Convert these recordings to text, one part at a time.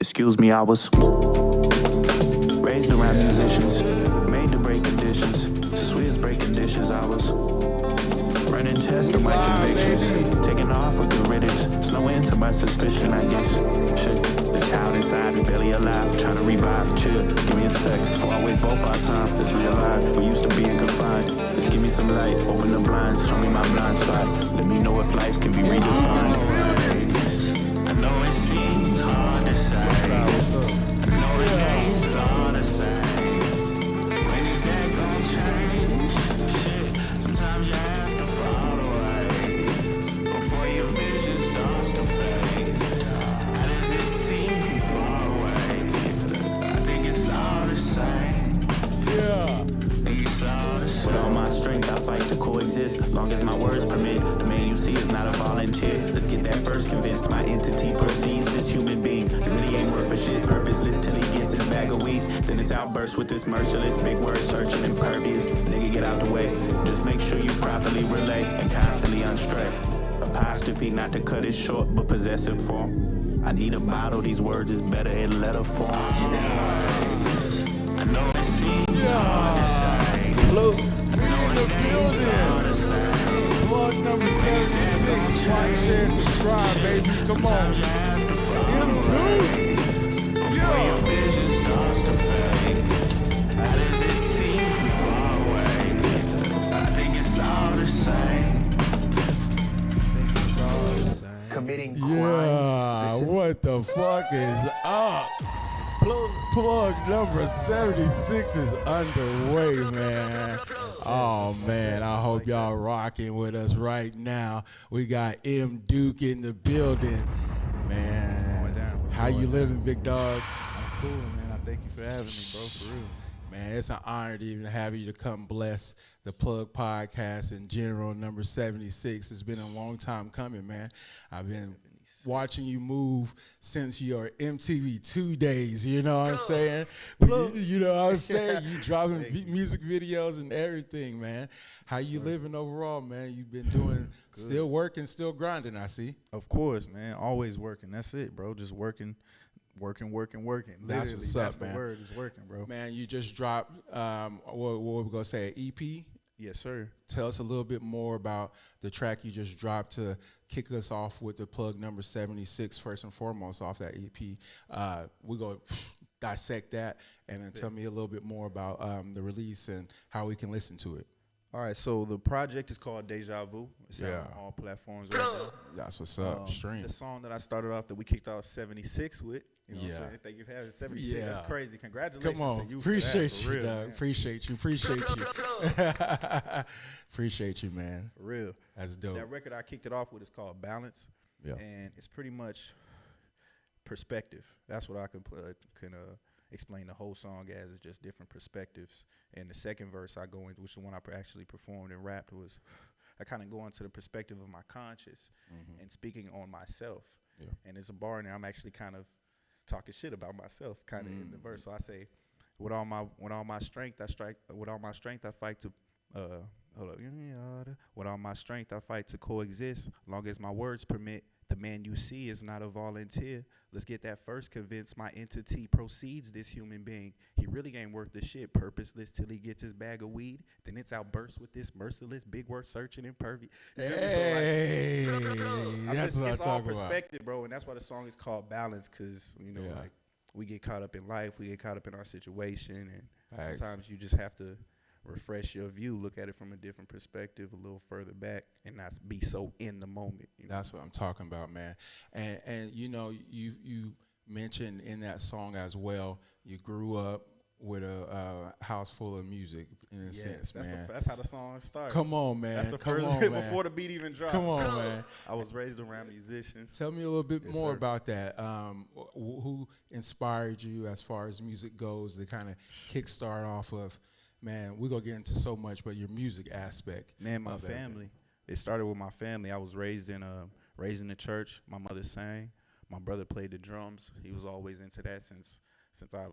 Excuse me, I was raised around musicians, made to break conditions. So sweet as breaking dishes, I was running tests on my convictions, taking off with good riddance, slow into my suspicion, I guess. Shit, the child inside is barely alive, trying to revive. Chill, give me a sec, before I waste both our time. Let's realign, we used to being confined. Just give me some light, open the blinds, show me my blind spot. Let me know if life can be redefined. I know it seems hard to say. I know the days are the same. When is that gonna change? Shit, sometimes you have to fall away before your vision starts to fade. How does it seem from far away? I think it's all the same. Yeah. With all my strength, I fight to coexist. Long as my words permit, the man you see is not a volunteer. Let's get that first convinced. My entity proceeds this human being. It really ain't worth a shit. Purposeless till he gets his bag of weed. Then it's outburst with this merciless big word searching impervious. Nigga, get out the way. Just make sure you properly relay and constantly unstray. Apostrophe, not to cut it short, but possessive form. I need a bottle. These words is better in letter form. I know it seems hard to say. Look, we in the building. Plug number 76. Like, share, subscribe, baby. Come on. MDUKE. Before your vision starts to fade. How does it seem from far away? I think it's all the same. Committing crimes. What the fuck is up? Plug number 76 is underway, man. Oh, man, I hope y'all rocking with us right now. We got MDUKE in the building. Man, how you living, big dog? I'm cool, man. I thank you for having me, bro, for real. Man, it's an honor to even have you to come bless the Plug Podcast in general, number 76. It's been a long time coming, man. I've been watching you move since your MTV2 days, you know what I'm saying? You know what I'm saying? You dropping music videos and everything, man. How you living overall, man? You've been doing, still working, still grinding, I see. Of course, man. Always working. That's it, bro. Just working. Literally, That's what's up, that's man. The word is working, bro. Man, you just dropped, what we going to say, an EP? Yes, sir. Tell us a little bit more about the track you just dropped to kick us off with the plug number 76, first and foremost, off that EP. We're going to dissect that and then tell me a little bit more about the release and how we can listen to it. All right, so the project is called Deja Vu. It's out on all platforms right now. That's what's up. Stream. The song that I started off, that we kicked off 76 with. You know what I'm saying? Thank you for having 76. Yeah. That's crazy. Congratulations Come on. to you. Appreciate for you, real, dog. man. Appreciate you. Appreciate you, man. For real. That's dope. That record I kicked it off with is called Balance. Yeah. And it's pretty much perspective. That's what I can explain the whole song as. It's just different perspectives. And the second verse I go into, which is the one I actually performed and rapped, was I kind of go into the perspective of my conscious and speaking on myself. Yeah. And there's a bar in there I'm actually kind of talking shit about myself, kind of in the verse. So I say, with all my strength, I fight to with all my strength, I fight to coexist. Long as my words permit, the man you see is not a volunteer. Let's get that first convinced. My entity proceeds this human being. He really ain't worth the shit. Purposeless till he gets his bag of weed. Then it's outburst with this merciless big word searching impervious. Hey, that's what I'm it's all talking about. perspective, bro, and that's why the song is called Balance, because like we get caught up in life, we get caught up in our situation, and sometimes you just have to refresh your view, look at it from a different perspective, a little further back, and not be so in the moment. That's what I'm talking about, man. And you know, you mentioned in that song as well, you grew up with a house full of music, in a sense, man. That's how the song starts. Come on, man. That's the first man. before the beat even drops. Come on, man. I was raised around musicians. Tell me a little bit more about that. Who inspired you as far as music goes to kind of kickstart off of, man, we're going to get into so much, but your music aspect. Man, my family. It started with my family. I was raised in the church. My mother sang. My brother played the drums. He was always into that since I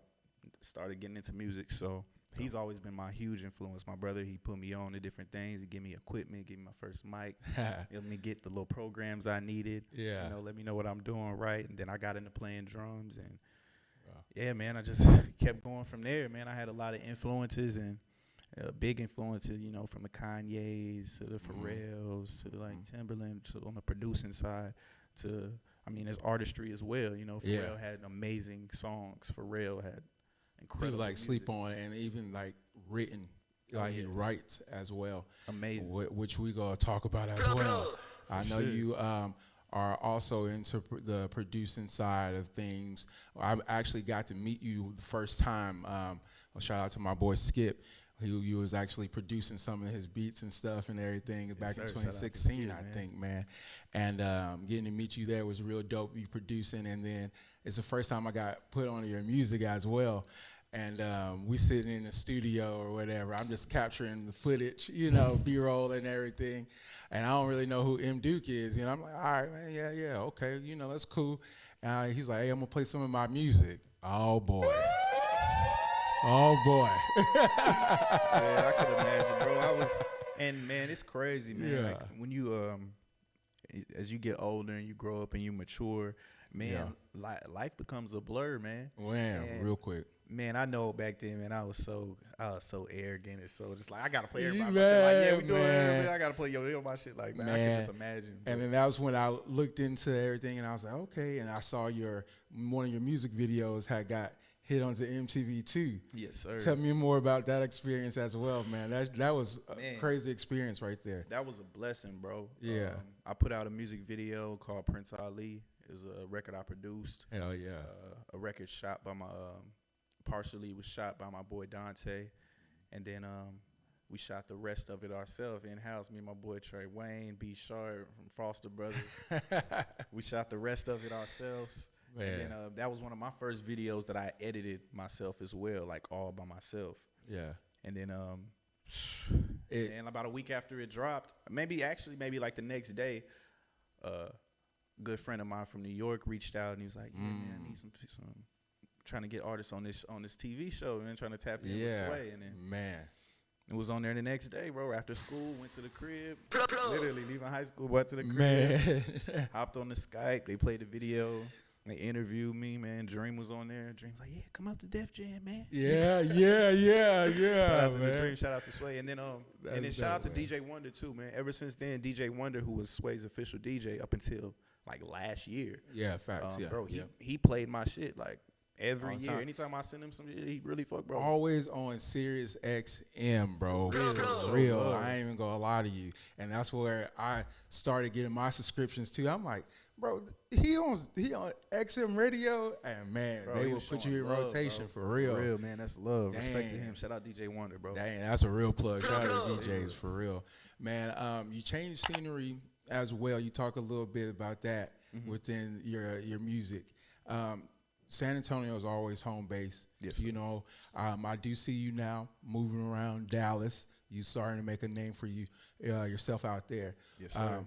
started getting into music. So he's always been my huge influence. My brother, he put me on to different things. He gave me equipment, gave me my first mic, let me get the little programs I needed. Yeah. Let me know what I'm doing right. And then I got into playing drums, and Yeah, man, I just kept going from there, man. I had a lot of influences and big influences, you know, from the Kanyes to the Pharrells to the, like Timberland, to on the producing side, to I mean, there's artistry as well. You know, Pharrell had amazing songs. Pharrell had incredible People like music. sleep on, and even like written, like he writes as well. Amazing. Which we gonna talk about as well. I know you are also into the producing side of things. I actually got to meet you the first time. Shout out to my boy Skip. He was actually producing some of his beats and stuff and everything back in 2016, I think, man. And getting to meet you there was real dope. You producing, and then it's the first time I got put on your music as well. And we sitting in the studio or whatever. I'm just capturing the footage, you know, B-roll and everything. And I don't really know who MDUKE is. You know, I'm like, all right, man, yeah, okay, you know, that's cool. And he's like, hey, I'm gonna play some of my music. Oh boy. Oh boy. Yeah, I could imagine, bro. And man, it's crazy, man. Yeah. Like, when you as you get older and you grow up and you mature, man, life becomes a blur, man. Man, real quick. Man, I know back then, man, I was so arrogant and so just like I gotta play everybody my shit. Like, yeah, we doing everything. I gotta play my shit. Like, man, I can just imagine. And then that was when I looked into everything, and I was like, okay. And I saw one of your music videos had got hit onto MTV too. Yes, sir. Tell me more about that experience as well, man. That was a crazy experience right there. That was a blessing, bro. Yeah. I put out a music video called Prince Ali. It was a record I produced. Hell yeah. A record shot by partially was shot by my boy Dante, and then we shot the rest of it ourselves in-house. Me and my boy Trey Wayne, B Sharp from Foster Brothers. We shot the rest of it ourselves. Man. And then that was one of my first videos that I edited myself as well, like all by myself. Yeah. And then and about a week after it dropped, maybe like the next day, a good friend of mine from New York reached out and he was like, yeah, man, I need some trying to get artists on this TV show and then trying to tap in with Sway. And then it was on there the next day, bro. After school, went to the crib, literally leaving high school, went to the crib, hopped on the Skype. They played the video. They interviewed me, man. Dream was on there. Dream's like, yeah, come up to Def Jam, man. Yeah. Shout out to the Dream. Shout out to Sway. And then shout out to man. DJ Wonder too, man. Ever since then, DJ Wonder, who was Sway's official DJ up until like last year. Yeah, facts. Bro, he played my shit like every year. Anytime I send him some shit, he really fuck, bro. Always on Sirius XM, bro. Real. I ain't even gonna lie to you. And that's where I started getting my subscriptions too. I'm like, bro, he on XM radio, and man, bro, they will put you in rotation, bro. For real. For real, man, that's love. Dang. Respect to him. Shout out DJ Wonder, bro. Dang, that's a real plug. Shout out to DJs for real, man. You changed scenery as well. You talk a little bit about that within your music. San Antonio is always home base. Yes, you know, I do see you now moving around Dallas. You starting to make a name for yourself out there. Yes, sir.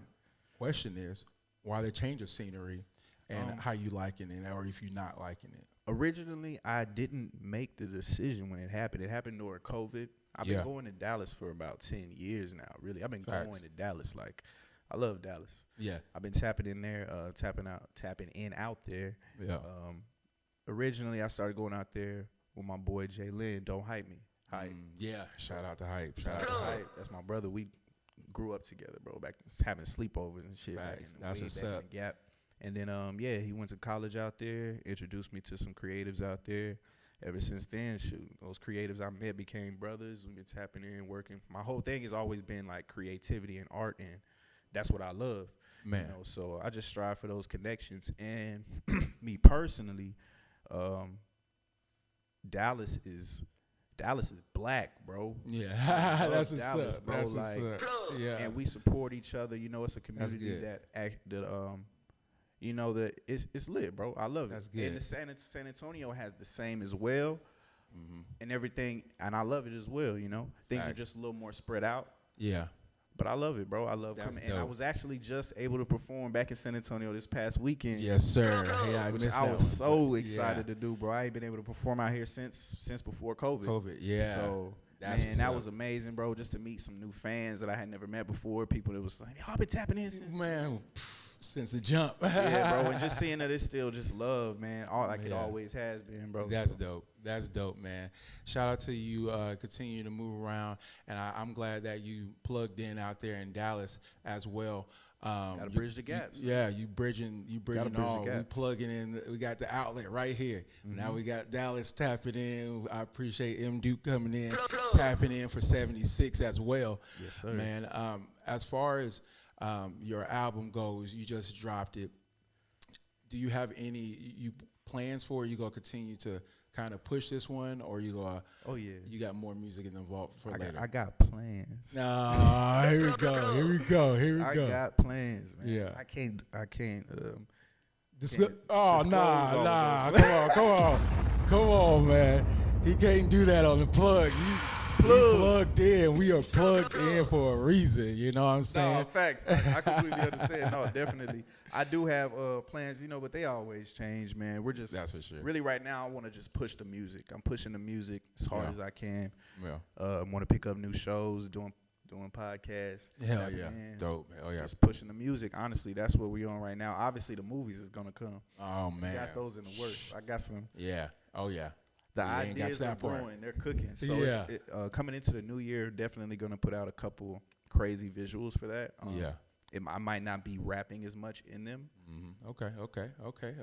Question is, why the change of scenery and how you liking it, or if you're not liking it? Originally, I didn't make the decision when it happened. It happened during COVID. I've been going to Dallas for about 10 years now, really. I've been going to Dallas. Like, I love Dallas. Yeah. I've been tapping in there, tapping in out there. Yeah. Originally, I started going out there with my boy Jay Lynn. Don't hype me. Hype. Shout out to Hype. Shout out to Hype. That's my brother. We grew up together, bro. Back having sleepovers and shit. That's what's up. Gap. And then, he went to college out there. Introduced me to some creatives out there. Ever since then, those creatives I met became brothers. We've been tapping in, working. My whole thing has always been like creativity and art, and that's what I love. Man. You know, so I just strive for those connections. And me personally, Dallas is black, bro. Yeah, that's what's Dallas, up. Bro. That's what's up. Yeah, and we support each other. You know, it's a community that it's lit, bro. I love it. That's good. And San Antonio has the same as well, and everything, and I love it as well. You know, things are just a little more spread out. Yeah. But I love it, bro. I love coming. And I was actually just able to perform back in San Antonio this past weekend. Yes, sir. Yeah, I was so excited to do, bro. I ain't been able to perform out here since before COVID. So, that was amazing, bro, just to meet some new fans that I had never met before. People that was like, I've been tapping in since. Man, since the jump. Yeah, bro, and just seeing that it's still just love, man, all like it Yeah. always has been, bro. That's So, dope. That's dope, man. Shout out to you. Continue to move around, and I'm glad that you plugged in out there in Dallas as well. Gotta bridge the gaps. Yeah, you bridging bridge the all. We gaps. plugging in. We got the outlet right here. Now we got Dallas tapping in. I appreciate MDUKE coming in, tapping in for 76 as well. Yes, sir. Man, as far as your album goes, you just dropped it. Do you have any plans for it? You gonna continue to kind of push this one, or you gonna? Oh yeah. You got more music involved for later. I got plans. Here we go. Here we go. Here we I go. got plans, man. Yeah. I can't. Oh, disclose nah. all of Come on, man. He can't do that on the plug. You plugged in. We are plugged in for a reason. You know what I'm saying? No, facts. I completely understand. No, definitely. I do have plans, but they always change, man. We're just That's for sure. really right now. I want to just push the music. I'm pushing the music as hard as I can. Yeah. I want to pick up new shows, doing podcasts. Hell tapping yeah. in, Dope. Hell yeah. Just pushing the music. Honestly, that's what we're on right now. Obviously, the movies is gonna come. Oh man. We got those in the works. I got some. Yeah. Oh yeah. The Yeah, ain't got ideas to are that part. brewing. They're cooking. So Yeah. coming into the new year, definitely gonna put out a couple crazy visuals for that. Yeah. I might not be rapping as much in them, Okay.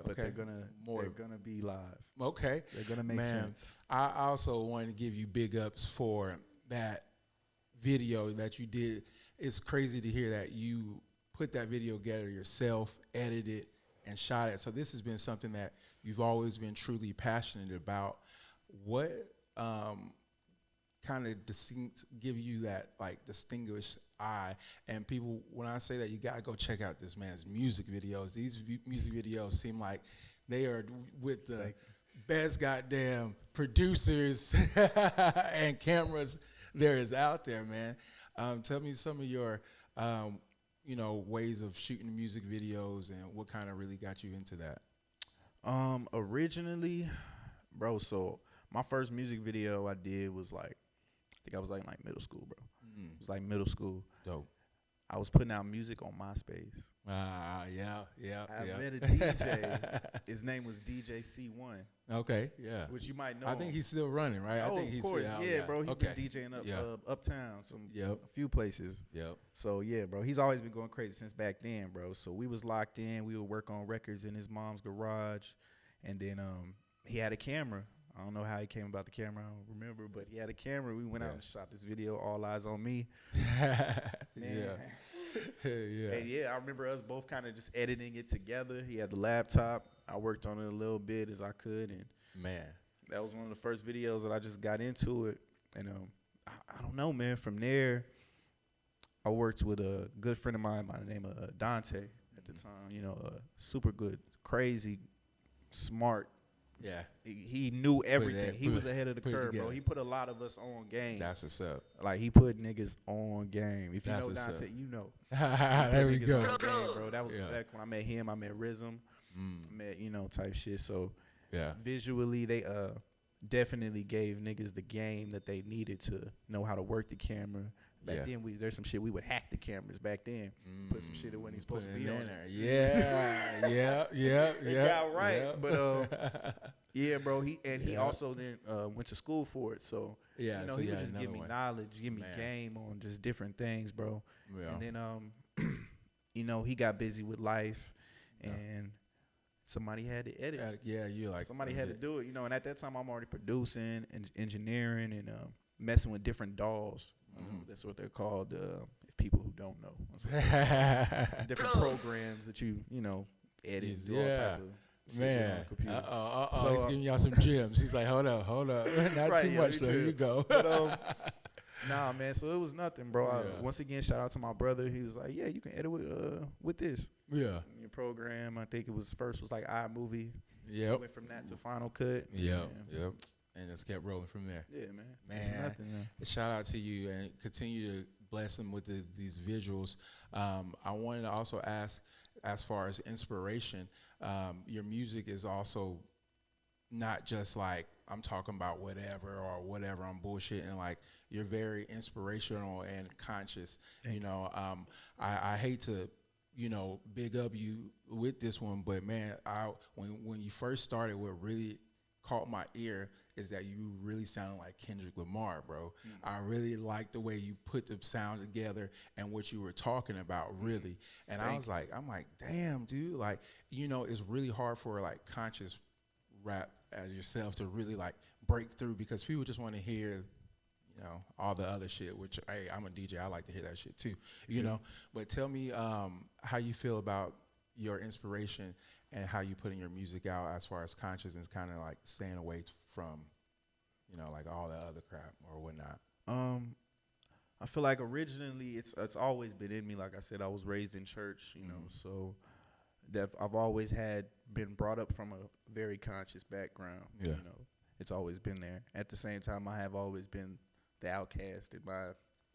but they're gonna be live. Okay. They're gonna make Man, sense. I also wanted to give you big ups for that video that you did. It's crazy to hear that you put that video together yourself, edited it, and shot it. So this has been something that you've always been truly passionate about. What kind of give you that like distinguished eye? And people, when I say that, you gotta go check out this man's music videos. These music videos seem like they are with the best goddamn producers and cameras there is out there, man. Tell me some of your ways of shooting music videos and what kind of really got you into that. Originally, bro, so my first music video I did was like, I think I was like middle school, bro. It was like middle school. Dope. I was putting out music on MySpace. Yeah. I met a DJ. His name was DJ C1. Okay, yeah. Which you might know. I think he's still running, right? Oh, I think he's of course. still out. Yeah, bro. He's okay. been DJing uptown, Yep. a few places. Yep. So yeah, bro. He's always been going crazy since back then, bro. So we was locked in. We would work on records in his mom's garage, and then he had a camera. I don't know how he came about the camera. I don't remember, but he had a camera. We went out and shot this video, All Eyes on Me. Yeah. And yeah, I remember us both kind of just editing it together. He had the laptop. I worked on it a little bit as I could, and Man. that was one of the first videos that I just got into it. And I don't know, man. From there, I worked with a good friend of mine by the name of Dante at the time. Super good, crazy, smart. Yeah. He knew everything. He was ahead of the curve, bro. He put a lot of us on game. That's what's up. Like, he put niggas on game. If you That's know what's Dante, up. you know. There we Niggas go. on game, bro. That was Yeah. back when I met him. I met Rhythm. Met, type shit. So Yeah. visually, they definitely gave niggas the game that they needed to know how to work the camera. Back then, there's some shit we would hack the cameras back then. Put some shit that wasn't even supposed to be on there. Yeah. It got right, yeah. but yeah, bro. He also then went to school for it, so Yeah, so he yeah, would just give another me one. knowledge, give me game on just different things, bro. Yeah. And then he got busy with life, and somebody had to edit. Yeah, you like Somebody had to do it, and at that time I'm already producing and engineering and messing with different DAWs. That's what they're called. If people who don't know, different programs that you edit. Do all type of shit on Man. the computer. So, he's giving y'all some gems. He's like, hold up. Not Right, too yeah, much me though. too. Here you go. But, nah, man. So it was nothing, bro. Yeah. Once again, shout out to my brother. He was like, "Yeah, you can edit with this." Yeah. Your program, I think it was like iMovie. Yep. Went from that to Final Cut. Yep. Yeah. Yep. And just kept rolling from there. Yeah, man. Man. It's nothing, man. Shout out to you and continue to bless them with these visuals. I wanted to also ask, as far as inspiration, your music is also not just like I'm talking about whatever I'm bullshitting. Like, you're very inspirational and conscious. I hate to big up you with this one. But man, when you first started, what really caught my ear is that you really sounded like Kendrick Lamar, bro. I really liked the way you put the sound together and what you were talking about, really. And I'm like, damn, dude, like, it's really hard for like conscious rap as yourself to really like break through, because people just want to hear all the other shit, which, hey, I'm a DJ, I like to hear that shit too, But tell me how you feel about your inspiration and how you putting your music out as far as conscious and kind of like staying away from, like all the other crap or whatnot. I feel like originally it's always been in me. Like I said, I was raised in church, so that I've always been brought up from a very conscious background. Yeah. It's always been there. At the same time, I have always been the outcast in my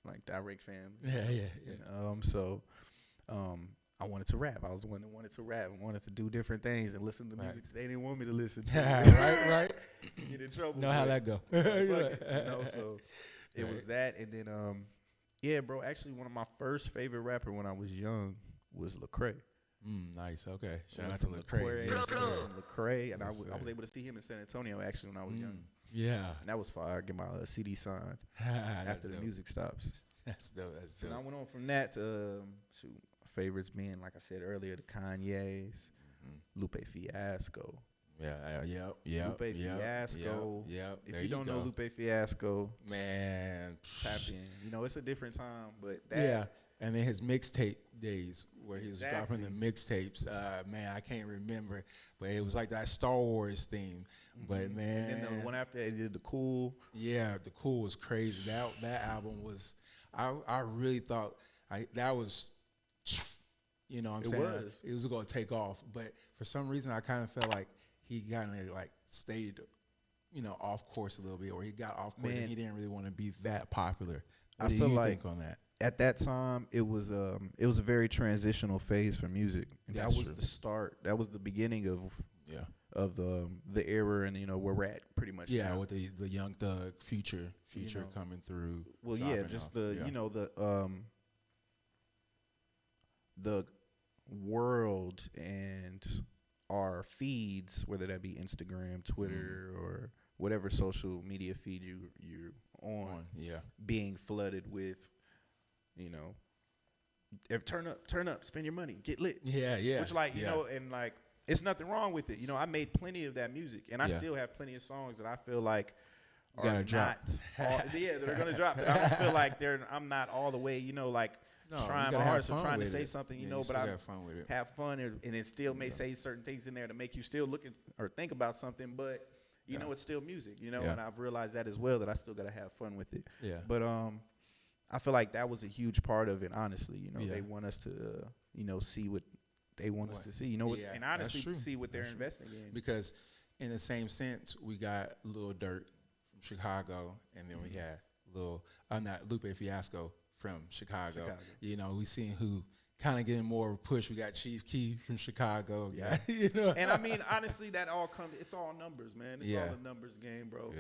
like direct family. So I wanted to rap. I was the one that wanted to rap and wanted to do different things and listen to music they didn't want me to listen to. Right. Get in trouble. Know how that go. So it was that. And then, bro, actually one of my first favorite rapper when I was young was Lecrae. Nice. Okay. Shout out from to Lecrae. Lecrae, and I was able to see him in San Antonio actually when I was young. Yeah. And that was fire. Get my CD signed after the music stops. That's dope. So I went on from that to favorites being, like I said earlier, the Kanye's, Lupe Fiasco. Lupe Fiasco. If you don't know Lupe Fiasco, man, tap in. It's a different time, but and then his mixtape days where he was dropping the mixtapes. Man, I can't remember, but it was like that Star Wars theme. But man, and then the one after they did the Cool. Yeah, the Cool was crazy. That album was. I really thought that was. It was going to take off, but for some reason I kind of felt like he kind of like stayed, off course a little bit, or he got off course and he didn't really want to be that popular. What do you think on that? At that time, it was a very transitional phase for music. And that was the start. That was the beginning of the era, and where we're at pretty much. Yeah, now. with the Young Thug future coming through. Well, just the world and our feeds, whether that be Instagram, Twitter, or whatever social media feed you're on, being flooded with, if turn up, spend your money, get lit. Which and like it's nothing wrong with it. I made plenty of that music, and I still have plenty of songs that I feel like are gonna drop. They're gonna drop. I don't feel like I'm not all the way, trying my hardest to trying to say something, but I have fun, and it still may say certain things in there to make you still look at or think about something, but it's still music, and I've realized that as well, that I still gotta have fun with it. But I feel like that was a huge part of it. Honestly, they want us to see what they want us to see, and honestly see what they're investing in. Because in the same sense, we got Lil Durk from Chicago, and then we had Lupe Fiasco from Chicago. We seen who kind of getting more of a push. We got Chief Keef from Chicago. And I mean, honestly, that all comes. It's all numbers, man. It's all a numbers game, bro.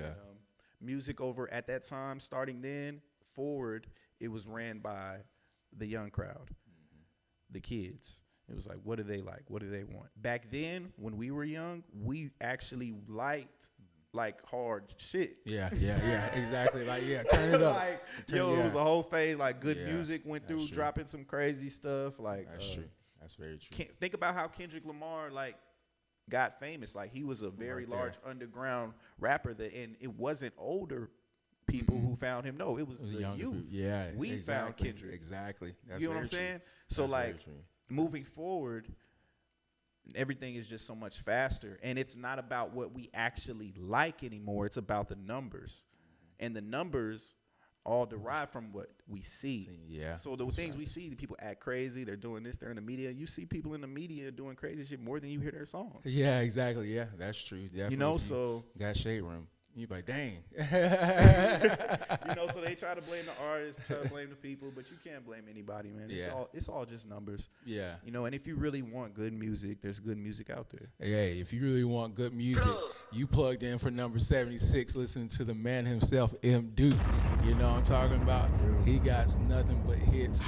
Music over at that time, starting then forward, it was ran by the young crowd, the kids. It was like, what do they like? What do they want? Back then, when we were young, we actually liked like hard shit. Exactly. Like, turn it up. It was a whole phase. Like, good music went through, dropping some crazy stuff. Like, that's true. That's very true. Think about how Kendrick Lamar got famous. Like, he was a very large underground rapper and it wasn't older people who found him. No, it was the youth. We found Kendrick. Exactly. That's you know what I'm saying? So moving forward, everything is just so much faster, and it's not about what we actually like anymore. It's about the numbers, and the numbers all derive from what we see. So the things we see, the people act crazy. They're doing this. They're in the media. You see people in the media doing crazy shit more than you hear their songs. Yeah, exactly. Yeah, that's true. Definitely. So got Shade Room. You like, dang. So they try to blame the artists, try to blame the people, but you can't blame anybody, man. It's all just numbers. And if you really want good music, there's good music out there. If you really want good music, you plugged in for number 76, listening to the man himself, MDUKE. You know what I'm talking about? He got nothing but hits,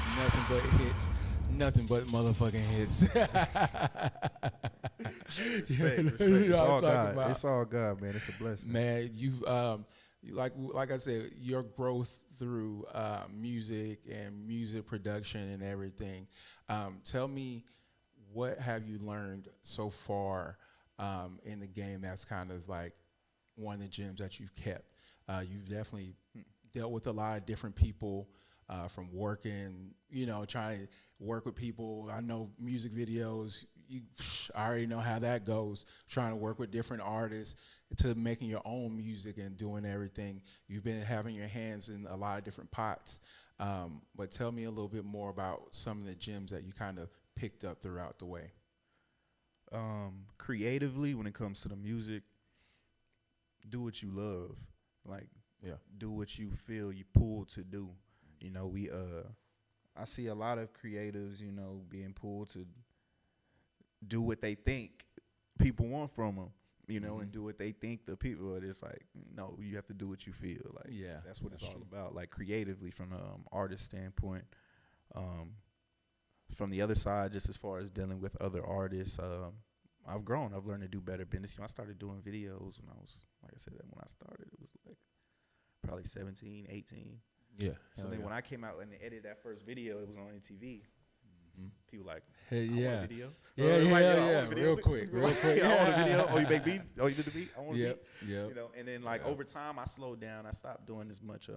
nothing but motherfucking hits. Respect. You It's know what all I'm talking God. about. It's all God, man. It's a blessing. Man, you've like I said, your growth through music and music production and everything. Tell me, what have you learned so far in the game that's kind of like one of the gems that you've kept? You've definitely dealt with a lot of different people from working, trying to work with people. I know music videos, I already know how that goes, trying to work with different artists to making your own music and doing everything. You've been having your hands in a lot of different pots. But tell me a little bit more about some of the gems that you kind of picked up throughout the way. Creatively, when it comes to the music, do what you love. Like, do what you feel you pulled to do. I see a lot of creatives, being pulled to do what they think people want from them, and do what they think the people. But it's like, no, you have to do what you feel. Like, that's what it's all about. Like, creatively, from an artist standpoint. From the other side, just as far as dealing with other artists, I've grown. I've learned to do better business. I started doing videos when I was, like I said, when I started, it was like probably 17, 18. Yeah. So then when I came out and edited that first video, it was on MTV. People like, hey, I want a video. Yeah. Real quick. I want a video. Oh, you make beats? Oh, you did the beat? I want a beat. Yep. And then over time, I slowed down. I stopped doing as much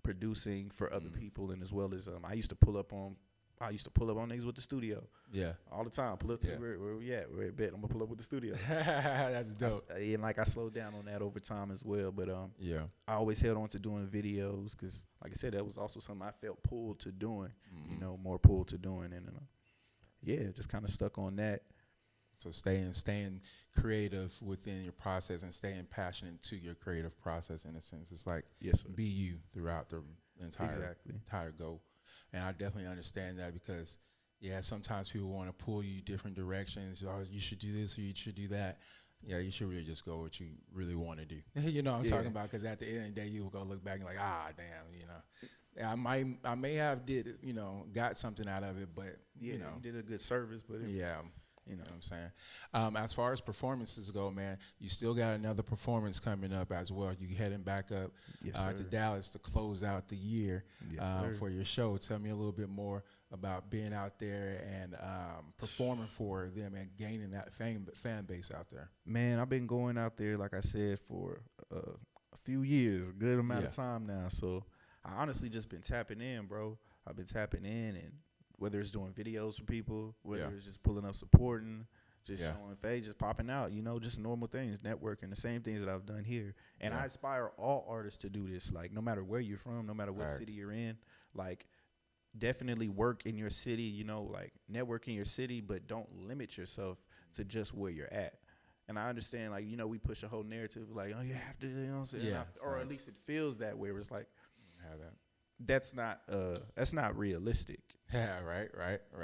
producing for other people, and as well as I used to pull up on niggas with the studio. Yeah. All the time. Pull up to where we at? We're at bet. I'm gonna pull up with the studio. That's dope. And I slowed down on that over time as well. But I always held on to doing videos because, like I said, that was also something I felt pulled to doing. More pulled to doing, and just kind of stuck on that. So staying creative within your process and staying passionate to your creative process, in a sense. It's like be you throughout the entire go. And I definitely understand that because, sometimes people want to pull you different directions. Oh, you should do this or you should do that. Yeah, you should really just go what you really want to do. You know what I'm talking about? Because at the end of the day, you will go look back and like, damn, I may have got something out of it, but, you did a good service, but you know what I'm saying? As far as performances go, man, you still got another performance coming up as well. You heading back up to Dallas to close out the year for your show. Tell me a little bit more about being out there and performing for them and gaining that fan base out there. Man, I've been going out there, like I said, for a few years, a good amount of time now. So I honestly just been tapping in, bro. I've been tapping in, and whether it's doing videos for people, whether it's just pulling up, supporting, just showing face, just popping out, just normal things, networking, the same things that I've done here. And I inspire all artists to do this, like, no matter where you're from, no matter what city you're in, like, definitely work in your city, like, network in your city, but don't limit yourself to just where you're at. And I understand, like, we push a whole narrative, like, oh, you have to, you know what I'm saying? Or at least it feels that way, where it's like, that's not realistic. Yeah, right.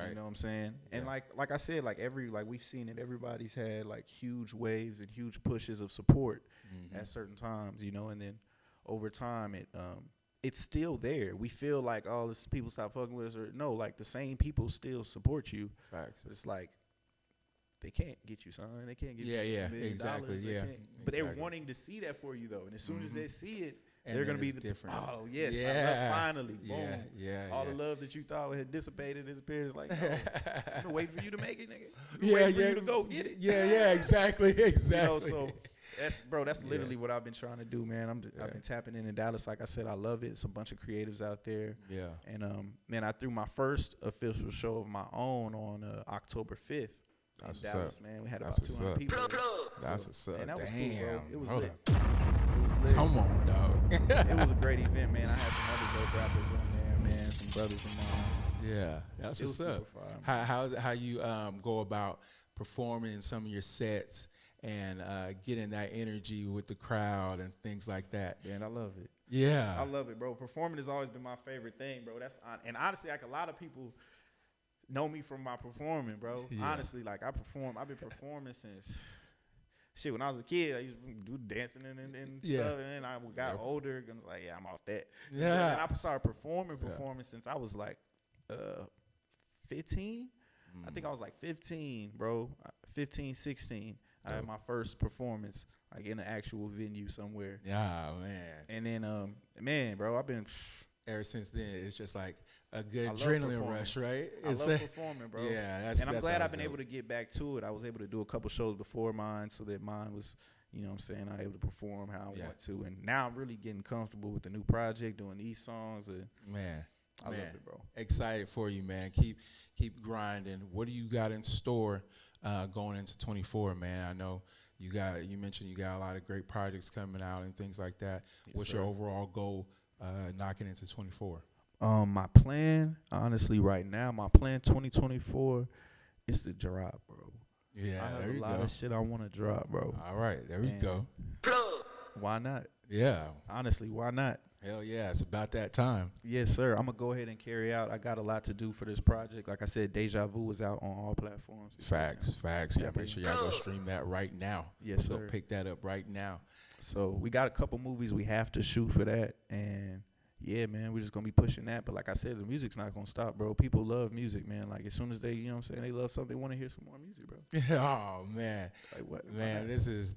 You know what I'm saying? And like I said, like we've seen it. Everybody's had like huge waves and huge pushes of support at certain times, and then over time it's still there. We feel like, oh, this people stop fucking with us, or no, like the same people still support you. Facts. It's like they can't get you, son. They can't get you $1 million. Exactly. But they're wanting to see that for you though, and as soon as they see it, and they're gonna be different. Oh yes, I love, finally, boom. All the the love that you thought had dissipated, disappeared. It's like, no, I've been waiting for you to make it, nigga. Waiting for you to go get it. Exactly. So that's literally what I've been trying to do, man. I've been tapping in Dallas. Like I said, I love it. It's a bunch of creatives out there. Yeah. And man, I threw my first official show of my own on October 5th in Dallas. Man, we had about 200 people. That's what's up. And that was Damn. cool, bro. It was Hold lit. up. Come on, dog. It was a great event, man. I had some other dope rappers on there, man. Some brothers of mine. Yeah, that's what's up. How you go about performing some of your sets and getting that energy with the crowd and things like that. Man, I love it. Yeah, I love it, bro. Performing has always been my favorite thing, bro. And honestly, like a lot of people know me from my performing, bro. Yeah. Honestly, like I've been performing since. Shit, when I was a kid, I used to do dancing and stuff, and then I got older, and I was like, I'm off that. Yeah. And I started performing since I was like 15. I think I was like 15, bro. 15, 16. I had my first performance like in an actual venue somewhere. Yeah, man. And then, man, bro, I've been ever since then. It's just like a good I love adrenaline performing. rush, right? I love performing, bro. Yeah, and I'm glad I've been able to get back to it. I was able to do a couple shows before mine, so that mine was, you know what I'm saying, I was able to perform how I want to. And now I'm really getting comfortable with the new project, doing these songs. And man, I love it, bro. Excited for you, man. Keep grinding. What do you got in store going into 24, man? I know you mentioned you got a lot of great projects coming out and things like that. Yes, What's sir. your overall goal knocking into 24? My plan, honestly, right now, my plan 2024 is to drop, bro. Yeah, I there have you a lot go. of shit I want to drop, bro. All right, there we go. Why not? Yeah, Honestly, why not? hell yeah, it's about that time. Yes, sir. I'm going to go ahead and carry out. I got a lot to do for this project. Like I said, Deja Vu is out on all platforms. Facts. Yeah, make sure y'all go stream that right now. Yes, Go sir. pick that up right now. So we got a couple movies we have to shoot for that. And yeah, man, we're just going to be pushing that. But like I said, the music's not going to stop, bro. People love music, man. Like as soon as they, you know what I'm saying, they love something, they want to hear some more music, bro. Oh man, Like what? man, this has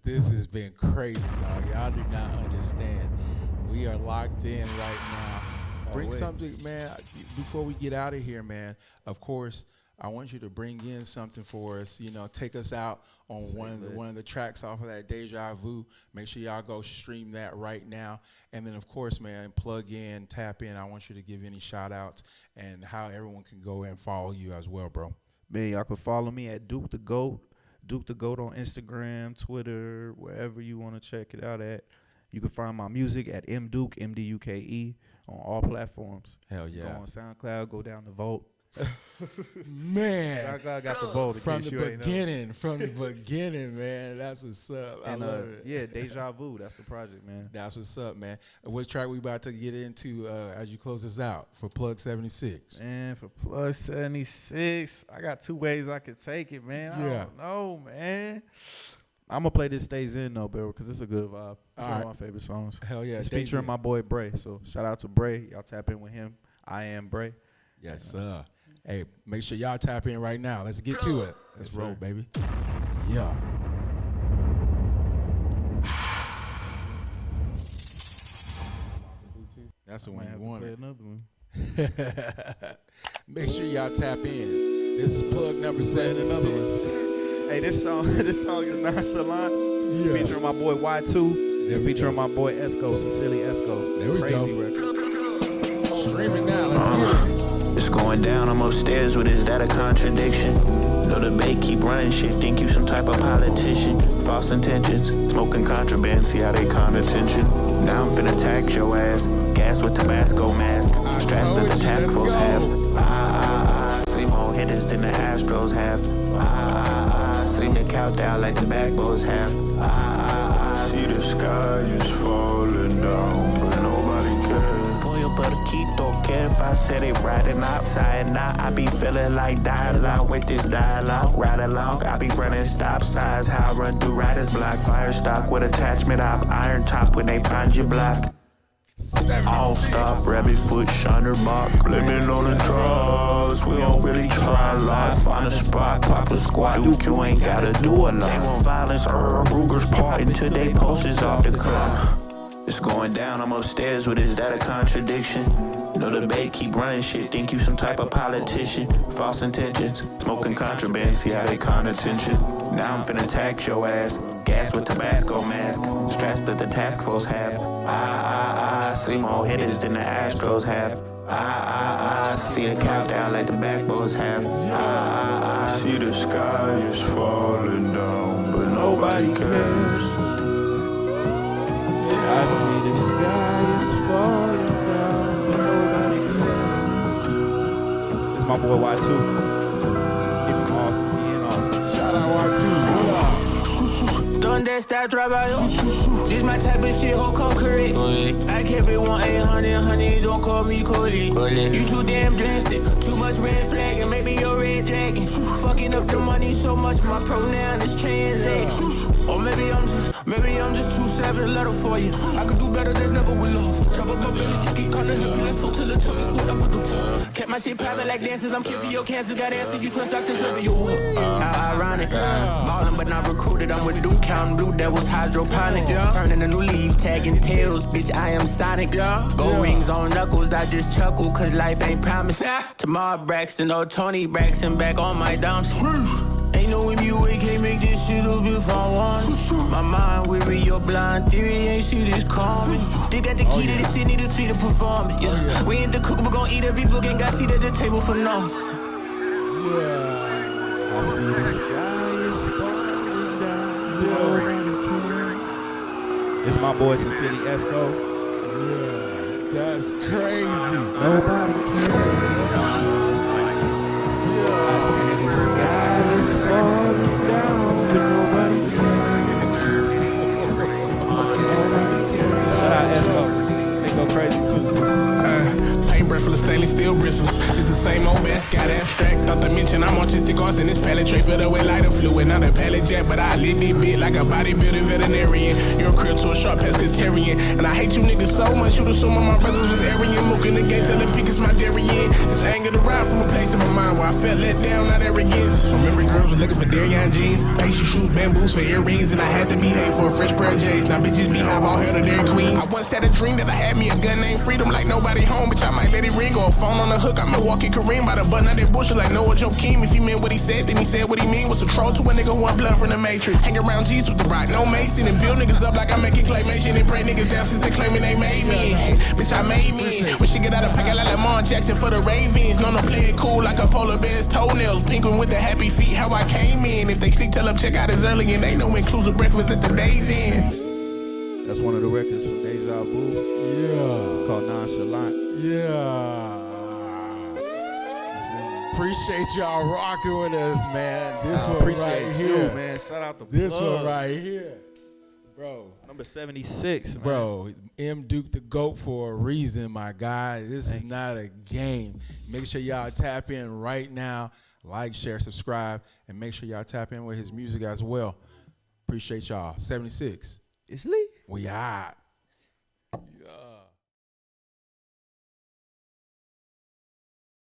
been crazy, dog. Y'all do not understand. We are locked in right now. Bring something, man. Before we get out of here, man. Of course, I want you to bring in something for us. You know, take us out on one of the tracks off of that Deja Vu. Make sure y'all go stream that right now. And then, of course, man, plug in, tap in. I want you to give any shout outs and how everyone can go and follow you as well, bro. Man, y'all can follow me at Duke the Goat. Duke the Goat on Instagram, Twitter, wherever you want to check it out at. You can find my music at MDUKE, MDUKE, on all platforms. Hell yeah. Go on SoundCloud, go down the Vault. Man, SoundCloud got the Vault. from the beginning, man. That's what's up. I love it. Yeah, Deja Vu. That's the project, man. That's what's up, man. What track we about to get into as you close this out for Plug 76? Man, for Plug 76, I got two ways I could take it, man. I don't know, man. I'm going to play this Stays In, though, bro, because it's a good vibe. It's one of my favorite songs. Hell yeah. It's featuring my boy Bray, so shout out to Bray. Y'all tap in with him. I am Bray. Yes, sir. Hey, make sure y'all tap in right now. Let's get to it. Let's roll, baby. Yeah. That's the one you wanted. Another one. Make sure y'all tap in. This is Plug number 76. Hey, this song is Nonchalant. Yeah. Featuring my boy Y2. There we featuring go. my boy Esco, Cecilia Esco. There we Crazy go. record. Streaming now. Let's get it. It's going down, I'm upstairs with is that a contradiction? No debate, keep running shit, think you some type of politician. False intentions, smoking contraband, see how they con attention. Now I'm finna tax your ass, gas with Tabasco mask. Straps that the task force have. See more hitters than the Astros have. See the countdown like the Backbones have. See the sky is falling down, but nobody cares. Pollo Periquito, care if I said it riding outside. Now I be feeling like dialogue with this dialogue. Ride along, I be running stop signs. How I run through riders block. Fire stock with attachment op. Iron top when they find your block. All stop, rabbit foot, shiner mock. Blaming on the drugs, we don't really try a lot. Find a spot, pop a squat, you ain't gotta do a lot. They want violence, Ruger's part until they posters off the clock. It's going down, I'm upstairs with is that a contradiction? No debate, keep running shit, think you some type of politician. False intentions, smoking contraband, see how they con attention. Now I'm finna tax your ass, gas with Tabasco mask. Straps that the task force have. See more hitters than the Astros have. See the countdown like the Backbones have. See the sky is falling down, but nobody cares. I see the sky is falling down, but nobody cares. It's my boy Y2. If I'm awesome, he ain't awesome. Shout out Y2. Don't that stop, drop out. This my type of shit, hoe come correct. I kept it 1-800, honey, don't call me Cody. You too damn drastic, too much red flag, and maybe your red dragon. Fucking up the money so much, my pronoun is transaction. Or maybe I'm just Maybe I'm just too savage, letter for you. I could do better, there's never with love. Drop up my belly, just keep calling her, pillow toe till the toe is whatever the fuck. Kept my shit private like dances, I'm kid for your cancer, got answers, you trust doctors, whether you what. How ironic, ballin' but not recruited, I'm with Duke, counting blue, that was hydroponic. Turning a new leaf, tagging tails, bitch, I am Sonic. Gold rings on knuckles, I just chuckle, cause life ain't promised. Tomorrow Braxton, or Tony Braxton, back on my dumps. Ain't no MDUKE, can't make this shit up if I want. My mind weary, your blind theory ain't shit is common. They got the key to this shit, need a fee to perform it. Yeah. We ain't the cook, we gon' eat every book, ain't got seat at the table for no's. Yeah. I see the sky is falling down. Yeah. It's my boy City Esco. Yeah, that's crazy. Nobody cares. I see the sky is falling down, but nobody cares. Shout out Esco. This nigga go crazy too. Paint breath full of stainless steel bristles. It's the same old mess, got abstract. Thought to mention I'm artistic arts in this palette tray. Filled away lighter fluid, not a pallet jack, but I live this bit like a bodybuilding veterinarian. You're a krill to a sharp pescatarian. And I hate you niggas so much, you'd assume all my brothers was Aryan. Mook in the gate, telling Pickens my Darien. This anger derived from a place in my mind where I felt let down, not arrogance. Remember girls were looking for Darien jeans, pastry shoes, bamboos for earrings, and I had to behave for a fresh pair of J's. Now bitches beehive all hell to their queen. I once had a dream that I had me a gun named Freedom, like nobody home, bitch I might let it ring, or a phone on the hook. I'm Milwaukee Kareem by the button of that bullshit like Noah Joakim. If he meant what he said, then he said what he mean. Was a troll to a nigga who want blood from the Matrix. Hang around G's with the rock, no Mason, and build niggas up like I'm making claymation and break niggas down since they claiming they made me. Bitch, I made me. When she get out of pocket like Lamar Jackson for the Ravens. No, play it cool like a polar bear's toenails. Penguin with the happy feet, how I came in. If they sleep, tell them check out his early, and they no inclusive breakfast at the day's end. That's one of the records from Deja Vu. Yeah. It's called Nonchalant. Yeah. Appreciate y'all rocking with us, man. This one Appreciate right you, here, man. Shout out the This plug. one right here, bro. Number 76, man. Bro, MDUKE the GOAT for a reason, my guy. This is not a game. Make sure y'all tap in right now. Like, share, subscribe, and make sure y'all tap in with his music as well. Appreciate y'all. 76. It's Lee. We out.